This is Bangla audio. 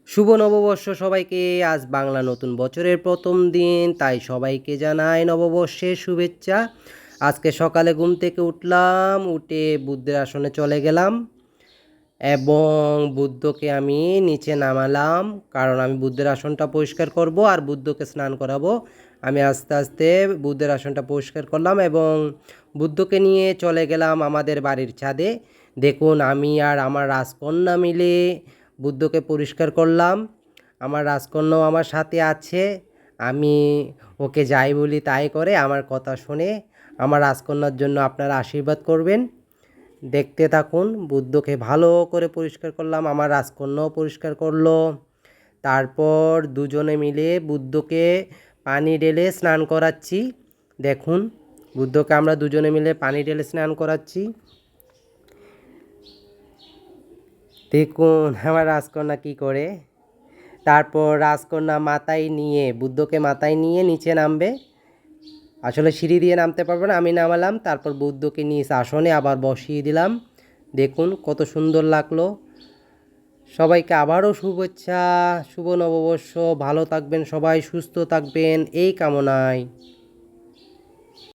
শুভ নববর্ষ সবাইকে। আজ বাংলা নতুন বছরের প্রথম দিন, তাই সবাইকে জানাই নববর্ষের শুভেচ্ছা। আজকে সকালে ঘুম থেকে উঠলাম, উঠে বুদ্ধের আসনে চলে গেলাম এবং বুদ্ধকে আমি নিচে নামালাম, কারণ আমি বুদ্ধের আসনটা পরিষ্কার করব আর বুদ্ধকে স্নান করাবো। আমি আস্তে আস্তে বুদ্ধের আসনটা পরিষ্কার করলাম এবং বুদ্ধকে নিয়ে চলে গেলাম আমাদের বাড়ির ছাদে। দেখুন, আমি আর আমার রাজকন্যা মিলে বুদ্ধকে পরিষ্কার করলাম। আমার রাজকন্যাও আমার সাথে আছে। আমি ওকে যাই বলি তাই করে, আমার কথা শুনে। আমার রাজকন্যার জন্য আপনারা আশীর্বাদ করবেন। দেখতে থাকুন, বুদ্ধকে ভালো করে পরিষ্কার করলাম, আমার রাজকন্যাও পরিষ্কার করলো। তারপর দুজনে মিলে বুদ্ধকে পানি ঢেলে স্নান করাচ্ছি। দেখুন, বুদ্ধকে আমরা দুজনে মিলে পানি ঢেলে স্নান করাচ্ছি। দেখুন আমার রাজকন্যা কি করে। তারপর রাজকন্যা বুদ্ধকে মাথায় নিয়ে নিচে নামবে। আসলে সিঁড়ি দিয়ে নামতে পারবে না, আমি নামালাম। তারপর বুদ্ধকে নিজ আসনে আবার বসিয়ে দিলাম। দেখুন কত সুন্দর লাগলো। সবাইকে আবারও শুভেচ্ছা, শুভ নববর্ষ। ভালো থাকবেন সবাই, সুস্থ থাকবেন এই কামনায়।